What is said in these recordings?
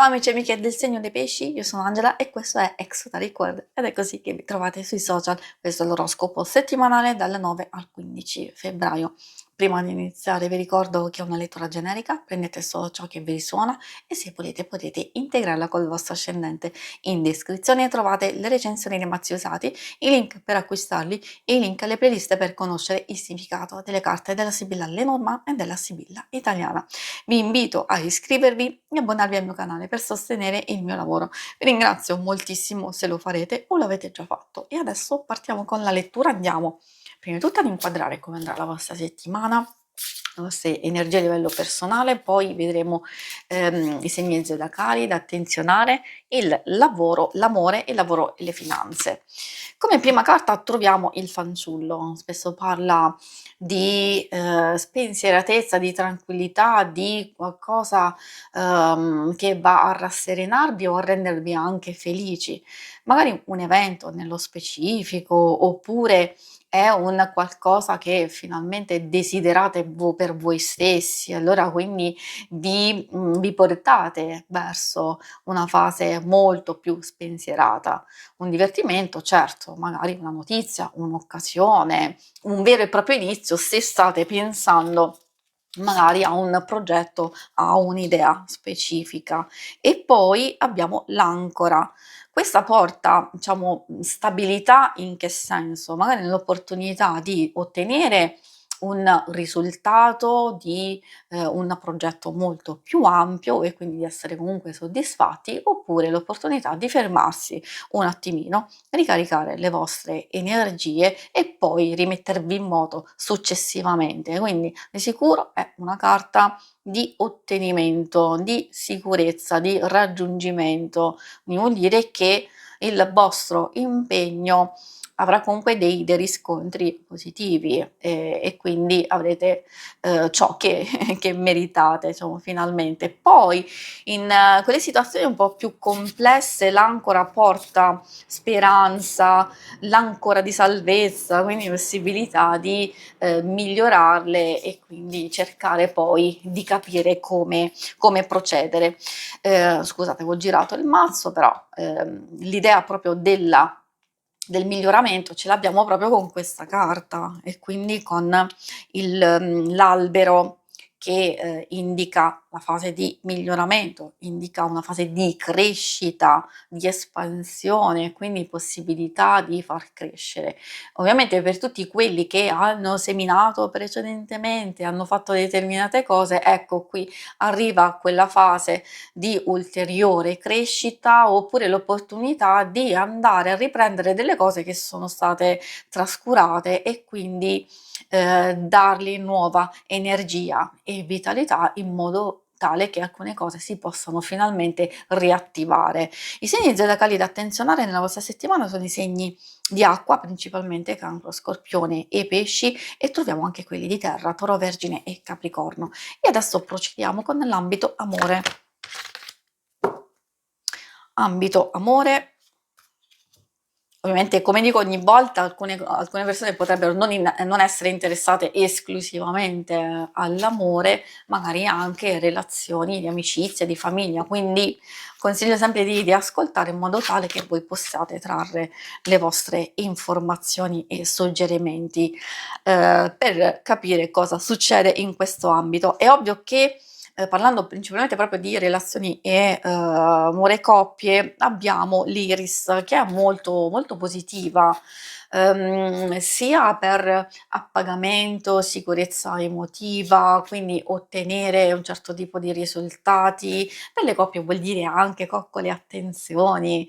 amici e amiche del segno dei pesci, io sono Angela e questo è Exoda Record ed è così che vi trovate sui social. Questo è l'oroscopo settimanale dal 9 al 15 febbraio. Prima di iniziare vi ricordo che è una lettura generica, prendete solo ciò che vi risuona e se volete potete integrarla col vostro ascendente. In descrizione trovate le recensioni dei mazzi usati, i link per acquistarli e i link alle playlist per conoscere il significato delle carte della Sibilla Lenormand e della Sibilla italiana. Vi invito a iscrivervi e abbonarvi al mio canale per sostenere il mio lavoro. Vi ringrazio moltissimo se lo farete o l'avete già fatto. E adesso partiamo con la lettura. Andiamo prima di tutto ad inquadrare come andrà la vostra settimana, le vostre energie a livello personale, poi vedremo i segni zodiacali da attenzionare, il lavoro, l'amore, il lavoro e le finanze. Come prima carta troviamo il fanciullo, spesso parla di spensieratezza, di tranquillità, di qualcosa che va a rasserenarvi o a rendervi anche felici, magari un evento nello specifico oppure è un qualcosa che finalmente desiderate per voi stessi, allora quindi vi portate verso una fase molto più spensierata. Un divertimento, certo, magari una notizia, un'occasione, un vero e proprio inizio se state pensando magari a un progetto, a un'idea specifica. E poi abbiamo l'ancora. Questa porta, diciamo, stabilità in che senso? Magari nell'opportunità di ottenere un risultato di un progetto molto più ampio e quindi di essere comunque soddisfatti, oppure l'opportunità di fermarsi un attimino, ricaricare le vostre energie e poi rimettervi in moto successivamente. Quindi di sicuro è una carta di ottenimento, di sicurezza, di raggiungimento. Quindi vuol dire che il vostro impegno avrà comunque dei riscontri positivi e quindi avrete ciò che meritate, diciamo, finalmente. Poi in quelle situazioni un po' più complesse l'ancora porta speranza, l'ancora di salvezza, quindi possibilità di migliorarle e quindi cercare poi di capire come procedere. Scusate, avevo girato il mazzo, però l'idea proprio del miglioramento ce l'abbiamo proprio con questa carta e quindi con l'albero che indica la fase di miglioramento, indica una fase di crescita, di espansione, quindi possibilità di far crescere. Ovviamente per tutti quelli che hanno seminato precedentemente, hanno fatto determinate cose, ecco qui arriva quella fase di ulteriore crescita oppure l'opportunità di andare a riprendere delle cose che sono state trascurate e quindi dargli nuova energia e vitalità in modo tale che alcune cose si possano finalmente riattivare. I segni zodiacali da attenzionare nella vostra settimana sono i segni di acqua, principalmente Cancro, Scorpione e Pesci, e troviamo anche quelli di terra, Toro, Vergine e Capricorno. E adesso procediamo con l'ambito amore. Ambito amore. Ovviamente, come dico ogni volta, alcune persone potrebbero non essere interessate esclusivamente all'amore, magari anche relazioni di amicizia, di famiglia, quindi consiglio sempre di ascoltare in modo tale che voi possiate trarre le vostre informazioni e suggerimenti per capire cosa succede in questo ambito. È ovvio che parlando principalmente proprio di relazioni e amore e coppie, abbiamo l'Iris che è molto, molto positiva, sia per appagamento, sicurezza emotiva, quindi ottenere un certo tipo di risultati. Per le coppie vuol dire anche coccole attenzioni,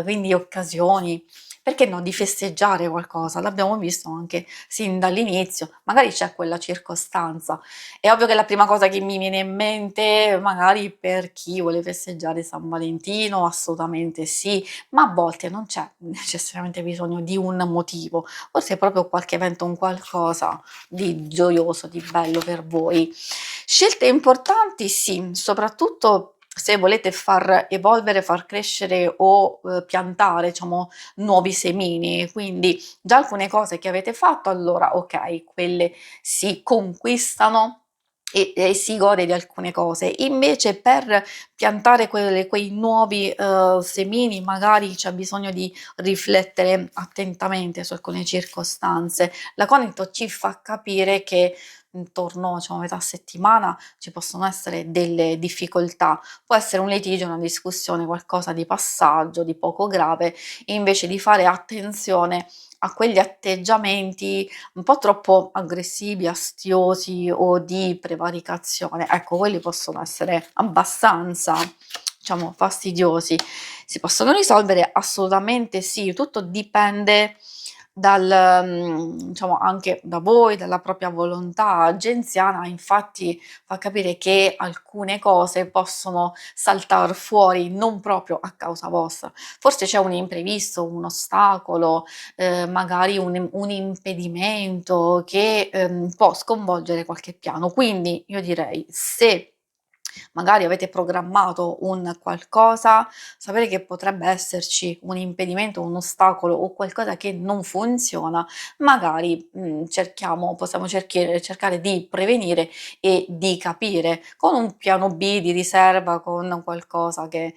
quindi occasioni. Perché no, di festeggiare qualcosa, l'abbiamo visto anche sin dall'inizio, magari c'è quella circostanza. È ovvio che la prima cosa che mi viene in mente, magari per chi vuole festeggiare San Valentino, assolutamente sì, ma a volte non c'è necessariamente bisogno di un motivo, forse è proprio qualche evento, un qualcosa di gioioso, di bello per voi. Scelte importanti, sì, soprattutto se volete far evolvere, far crescere o piantare, diciamo, nuovi semini, quindi già alcune cose che avete fatto, allora ok, quelle si conquistano e si gode di alcune cose. Invece per piantare quei nuovi, semini magari c'è bisogno di riflettere attentamente su alcune circostanze. L'aconito ci fa capire che intorno, diciamo, a metà settimana ci possono essere delle difficoltà. Può essere un litigio, una discussione, qualcosa di passaggio, di poco grave, invece di fare attenzione a quegli atteggiamenti un po' troppo aggressivi, astiosi o di prevaricazione. Ecco, quelli possono essere abbastanza, diciamo, fastidiosi. Si possono risolvere? Assolutamente sì, tutto dipende diciamo anche da voi, dalla propria volontà agenziana, infatti fa capire che alcune cose possono saltar fuori non proprio a causa vostra. Forse c'è un imprevisto, un ostacolo, magari un impedimento che, può sconvolgere qualche piano. Quindi io direi, se magari avete programmato un qualcosa, sapere che potrebbe esserci un impedimento, un ostacolo o qualcosa che non funziona, magari, possiamo cercare di prevenire e di capire con un piano B di riserva, con qualcosa che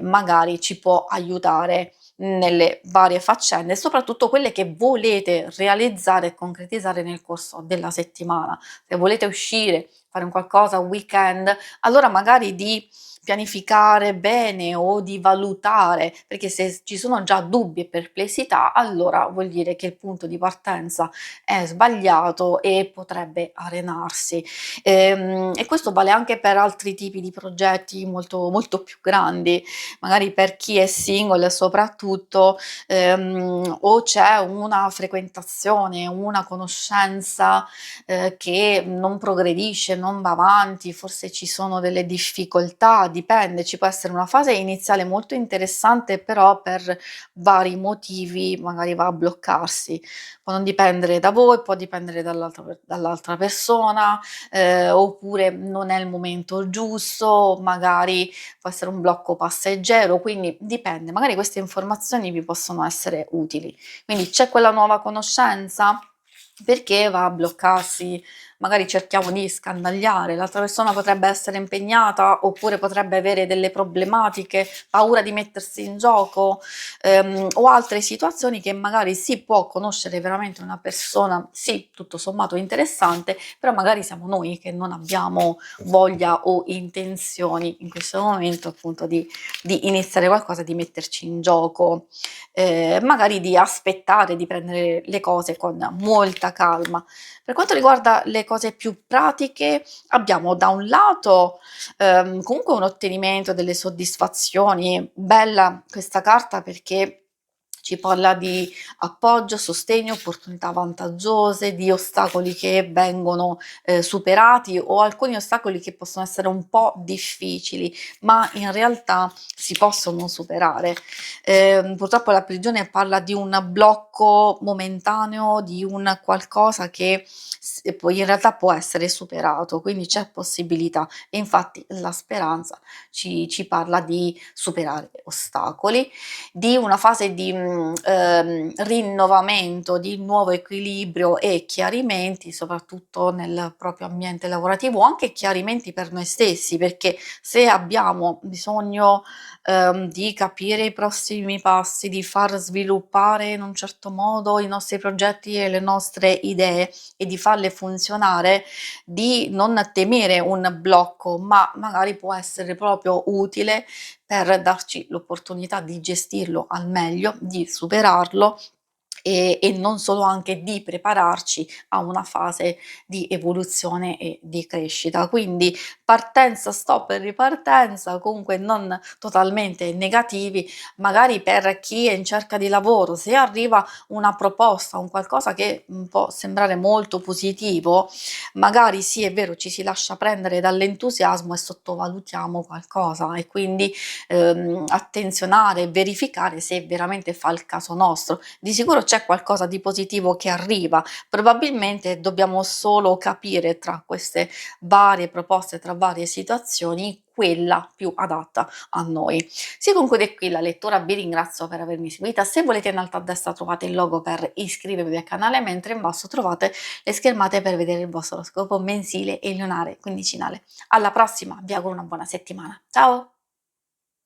magari ci può aiutare nelle varie faccende e soprattutto quelle che volete realizzare e concretizzare nel corso della settimana. Se volete uscire, fare un qualcosa, un weekend, allora magari di pianificare bene o di valutare, perché se ci sono già dubbi e perplessità, allora vuol dire che il punto di partenza è sbagliato e potrebbe arenarsi. E questo vale anche per altri tipi di progetti molto, molto più grandi, magari per chi è single soprattutto, o c'è una frequentazione, una conoscenza che non progredisce, non va avanti, forse ci sono delle difficoltà, dipende, ci può essere una fase iniziale molto interessante, però per vari motivi magari va a bloccarsi. Può non dipendere da voi, può dipendere dall'altra persona, oppure non è il momento giusto, magari può essere un blocco passeggero, quindi dipende, magari queste informazioni vi possono essere utili. Quindi c'è quella nuova conoscenza? Perché va a bloccarsi? Magari cerchiamo di scandagliare, l'altra persona potrebbe essere impegnata oppure potrebbe avere delle problematiche, paura di mettersi in gioco, o altre situazioni che magari si può conoscere veramente una persona, sì, tutto sommato interessante, però magari siamo noi che non abbiamo voglia o intenzioni in questo momento appunto di iniziare qualcosa, di metterci in gioco, magari di aspettare, di prendere le cose con molta calma. Per quanto riguarda le cose più pratiche, abbiamo da un lato, comunque un ottenimento delle soddisfazioni. Bella questa carta perché ci parla di appoggio, sostegno, opportunità vantaggiose, di ostacoli che vengono, superati o alcuni ostacoli che possono essere un po' difficili, ma in realtà si possono superare. Purtroppo la prigione parla di un blocco momentaneo, di un qualcosa che poi in realtà può essere superato, quindi c'è possibilità e infatti la speranza ci parla di superare ostacoli, di una fase di rinnovamento, di nuovo equilibrio e chiarimenti, soprattutto nel proprio ambiente lavorativo, anche chiarimenti per noi stessi, perché se abbiamo bisogno di capire i prossimi passi, di far sviluppare in un certo modo i nostri progetti e le nostre idee e di farle funzionare, di non temere un blocco, ma magari può essere proprio utile per darci l'opportunità di gestirlo al meglio, di superarlo e non solo, anche di prepararci a una fase di evoluzione e di crescita. Quindi partenza, stop e ripartenza, comunque non totalmente negativi, magari per chi è in cerca di lavoro, se arriva una proposta, un qualcosa che può sembrare molto positivo, magari sì, è vero, ci si lascia prendere dall'entusiasmo e sottovalutiamo qualcosa e quindi attenzionare e verificare se veramente fa il caso nostro. Di sicuro c'è qualcosa di positivo che arriva, probabilmente dobbiamo solo capire tra queste varie proposte, tra varie situazioni, quella più adatta a noi. Si conclude qui la lettura, vi ringrazio per avermi seguita. Se volete in alto a destra trovate il logo per iscrivervi al canale, mentre in basso trovate le schermate per vedere il vostro oroscopo mensile e lunare quindicinale. Alla prossima, vi auguro una buona settimana. Ciao!